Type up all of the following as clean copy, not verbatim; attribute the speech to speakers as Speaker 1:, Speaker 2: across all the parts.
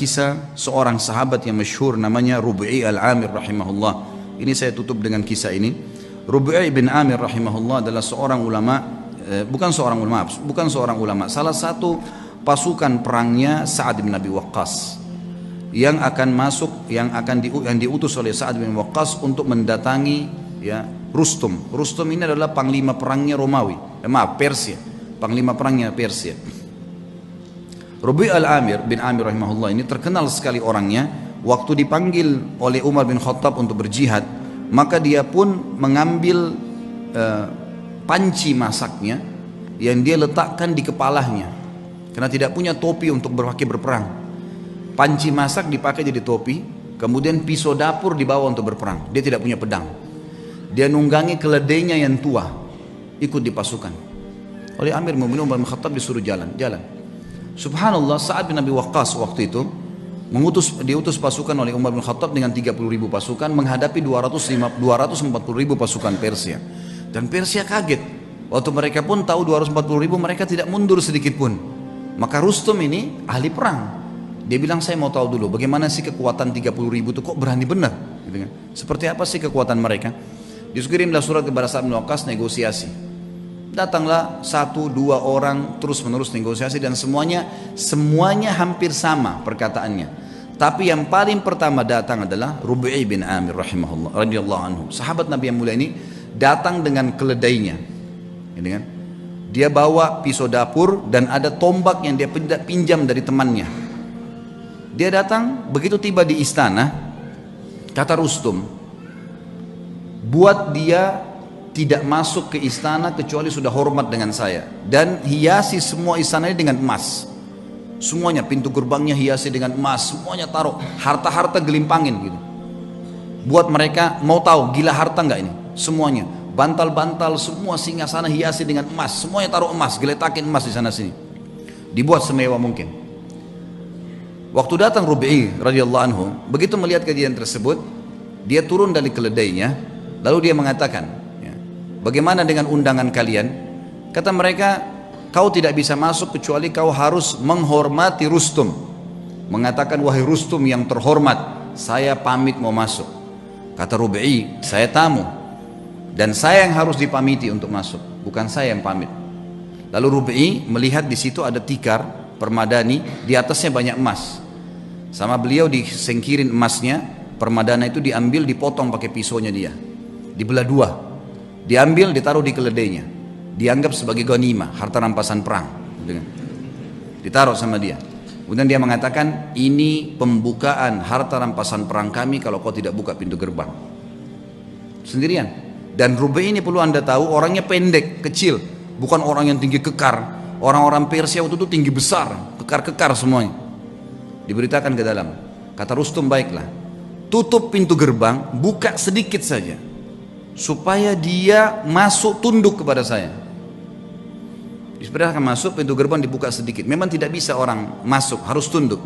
Speaker 1: kisah seorang sahabat yang masyhur namanya Rubi'i al-Amir rahimahullah. Ini saya tutup dengan kisah ini. Rubi'i bin Amir rahimahullah adalah seorang ulama, bukan seorang ulama, salah satu pasukan perangnya Sa'ad bin Abi Waqqas yang akan masuk, yang diutus oleh Sa'ad bin Waqqas untuk mendatangi ya Rustum. Rustum ini adalah panglima perangnya Romawi, Persia, panglima perangnya Persia. Rubi' al-Amir bin Amir rahimahullah ini terkenal sekali orangnya. Waktu dipanggil oleh Umar bin Khattab untuk berjihad, maka dia pun mengambil panci masaknya yang dia letakkan di kepalanya karena tidak punya topi untuk berperang. Panci masak dipakai jadi topi, kemudian pisau dapur dibawa untuk berperang. Dia tidak punya pedang. Dia nunggangi keledainya yang tua, ikut di pasukan. Oleh Amir Mu'minin Umar bin Khattab disuruh jalan. Subhanallah, Sa'ad bin Abi Waqqas waktu itu diutus pasukan oleh Umar bin Khattab dengan 30.000 pasukan menghadapi 240.000 pasukan Persia. Dan Persia kaget. Waktu mereka pun tahu 240.000, mereka tidak mundur sedikit pun. Maka Rustum ini ahli perang. Dia bilang, saya mau tahu dulu bagaimana sih kekuatan 30.000 itu, kok berani benar? Gitu kan? Seperti apa sih kekuatan mereka? Dikirimlah surat kepada Sa'ad bin Waqqas negosiasi. Datanglah 1-2 orang terus menerus negosiasi dan semuanya hampir sama perkataannya. Tapi yang paling pertama datang adalah Rubi'i bin Amir rahimahullah radhiyallahu anhu. Sahabat Nabi yang mulia ini datang dengan keledainya. Gitu kan? Dia bawa pisau dapur dan ada tombak yang dia pinjam dari temannya. Dia datang, begitu tiba di istana, kata Rustum, buat dia tidak masuk ke istana kecuali sudah hormat dengan saya, dan hiasi semua istana ini dengan emas. Semuanya, pintu gerbangnya hiasi dengan emas, semuanya taruh harta-harta gelimpangin gitu. Buat mereka mau tahu gila harta enggak ini? Semuanya, bantal-bantal semua singgasana hiasi dengan emas, semuanya taruh emas, geletakin emas di sana sini. Dibuat semewah mungkin. Waktu datang Rubi'i radhiyallahu anhu, begitu melihat kejadian tersebut, dia turun dari keledainya, lalu dia mengatakan, bagaimana dengan undangan kalian? Kata mereka, kau tidak bisa masuk kecuali kau harus menghormati Rustum. Mengatakan, wahai Rustum yang terhormat, saya pamit mau masuk. Kata Rubi'i, saya tamu dan saya yang harus dipamiti untuk masuk, bukan saya yang pamit. Lalu Rubi'i melihat di situ ada tikar permadani, di atasnya banyak emas. Sama beliau disengkirin emasnya, permadana itu diambil, dipotong pakai pisaunya dia, dibelah dua. Diambil, ditaruh di keledainya, dianggap sebagai ghanimah, harta rampasan perang, ditaruh sama dia. Kemudian dia mengatakan, ini pembukaan harta rampasan perang kami kalau kau tidak buka pintu gerbang. Sendirian. Dan Rubi'i ini perlu anda tahu, orangnya pendek, kecil, bukan orang yang tinggi kekar. Orang-orang Persia waktu itu tinggi besar, kekar-kekar semuanya. Diberitakan ke dalam. Kata Rustum, baiklah, tutup pintu gerbang, buka sedikit saja, supaya dia masuk tunduk kepada saya. Diperintahkan masuk, pintu gerbang dibuka sedikit. Memang tidak bisa orang masuk, harus tunduk.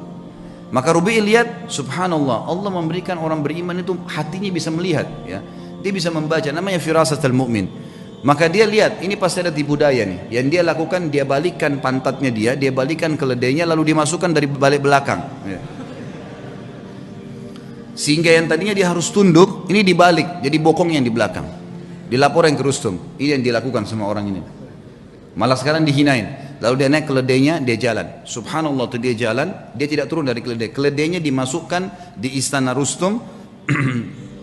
Speaker 1: Maka Rubi'i lihat, subhanallah, Allah memberikan orang beriman itu hatinya bisa melihat, ya. Dia bisa membaca, namanya firasatul mu'min. Maka dia lihat, ini pasti ada tipu daya nih. Yang dia lakukan, dia balikkan pantatnya dia balikkan keledainya, lalu dimasukkan dari balik belakang, ya. Sehingga yang tadinya dia harus tunduk, ini dibalik, jadi bokong yang di belakang. Dilaporin ke Rustum, ini yang dilakukan sama orang ini. Malah sekarang dihinain. Lalu dia naik keledainya, dia jalan. Subhanallah, tuh dia jalan, dia tidak turun dari keledai. Keledainya dimasukkan di istana Rustum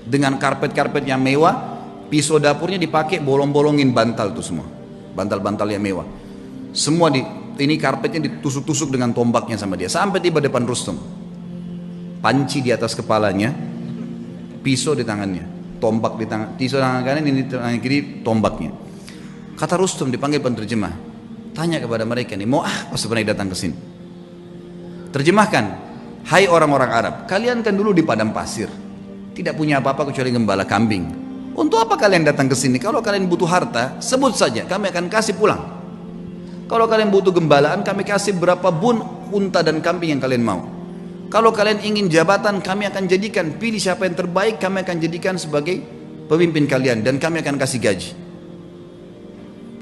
Speaker 1: dengan karpet-karpet yang mewah. Pisau dapurnya dipakai, bolong-bolongin bantal itu semua, bantal-bantal yang mewah. Semua ini karpetnya ditusuk-tusuk dengan tombaknya sama dia. Sampai tiba depan Rustum. Panci di atas kepalanya, pisau di tangannya, tombak di tangan, pisau tangan kanan, ini tangan kiri, tombaknya. Kata Rustum, dipanggil penterjemah, tanya kepada mereka nih, mau apa sebenarnya datang ke sini? Terjemahkan, hai orang-orang Arab, kalian kan dulu di padang pasir, tidak punya apa-apa kecuali gembala kambing. Untuk apa kalian datang ke sini? Kalau kalian butuh harta, sebut saja, kami akan kasih pulang. Kalau kalian butuh gembalaan, kami kasih berapa bun unta dan kambing yang kalian mau. Kalau kalian ingin jabatan, kami akan jadikan, pilih siapa yang terbaik, kami akan jadikan sebagai pemimpin kalian dan kami akan kasih gaji.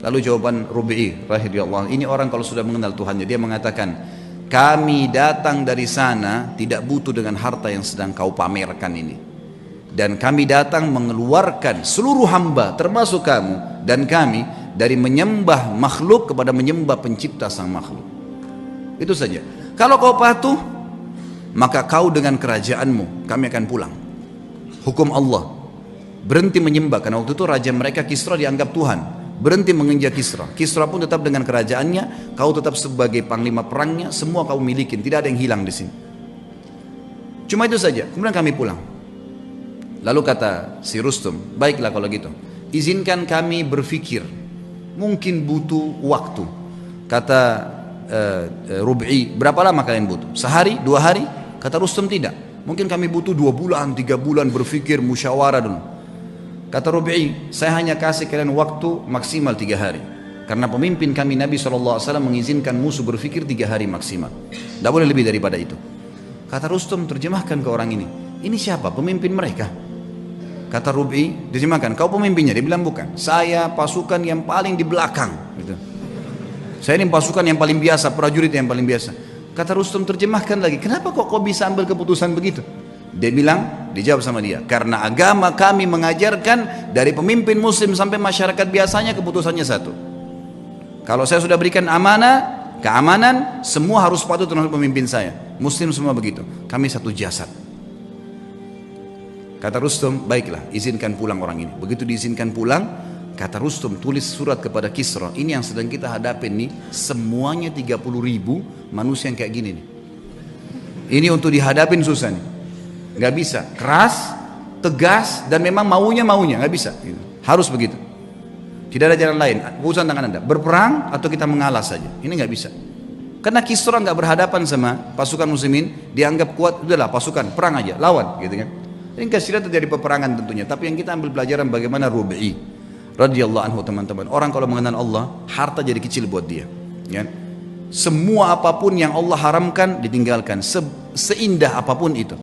Speaker 1: Lalu jawaban Rubi'i rahimahullah, ini orang kalau sudah mengenal Tuhannya, dia mengatakan, kami datang dari sana tidak butuh dengan harta yang sedang kau pamerkan ini. Dan kami datang mengeluarkan seluruh hamba termasuk kamu dan kami dari menyembah makhluk kepada menyembah pencipta sang makhluk. Itu saja. Kalau kau patuh, maka kau dengan kerajaanmu kami akan pulang. Hukum Allah. Berhenti menyembah, karena waktu itu raja mereka Kisra dianggap Tuhan. Berhenti menginjak Kisra. Kisra pun tetap dengan kerajaannya, kau tetap sebagai panglima perangnya, semua kau milikin, tidak ada yang hilang di sini. Cuma itu saja. Kemudian kami pulang. Lalu kata si Rustum, baiklah kalau gitu, izinkan kami berpikir. Mungkin butuh waktu. Kata Rub'i, berapa lama kalian butuh? Sehari, 2 hari? Kata Rustum, tidak. Mungkin kami butuh 2 bulan, 3 bulan berpikir, musyawarah dulu. Kata Rub'i, saya hanya kasih kalian waktu maksimal 3 hari. Karena pemimpin kami Nabi SAW mengizinkan musuh berpikir 3 hari maksimal. Tidak boleh lebih daripada itu. Kata Rustum, terjemahkan ke orang ini. Ini siapa? Pemimpin mereka. Kata Rub'i, terjemahkan, kau pemimpinnya? Dia bilang bukan. Saya pasukan yang paling di belakang. Gitu. Saya ini pasukan yang paling biasa, prajurit yang paling biasa. Kata Rustum, terjemahkan lagi. Kenapa kok kau bisa ambil keputusan begitu? Dia bilang, dijawab sama dia, karena agama kami mengajarkan dari pemimpin muslim sampai masyarakat biasanya keputusannya satu. Kalau saya sudah berikan amanah, keamanan, semua harus patuh terhadap pemimpin saya. Muslim semua begitu. Kami satu jasad. Kata Rustum, baiklah, izinkan pulang orang ini. Begitu diizinkan pulang, kata Rustum, tulis surat kepada Kisra. Ini yang sedang kita hadapin nih, semuanya 30.000 manusia yang kayak gini nih. Ini untuk dihadapin susah nih. Gak bisa, keras, tegas, dan memang maunya, gak bisa. Harus begitu. Tidak ada jalan lain. Urusan tangan Anda, berperang atau kita mengalah saja. Ini gak bisa. Karena Kisra gak berhadapan sama pasukan muslimin, dianggap kuat, udahlah pasukan, perang aja, lawan, gitu kan. Ini kasihan terjadi peperangan tentunya. Tapi yang kita ambil pelajaran bagaimana Rub'i radhiyallahu anhu, teman-teman. Orang kalau mengenal Allah, harta jadi kecil buat dia. Ya. Semua apapun yang Allah haramkan ditinggalkan, seindah apapun itu.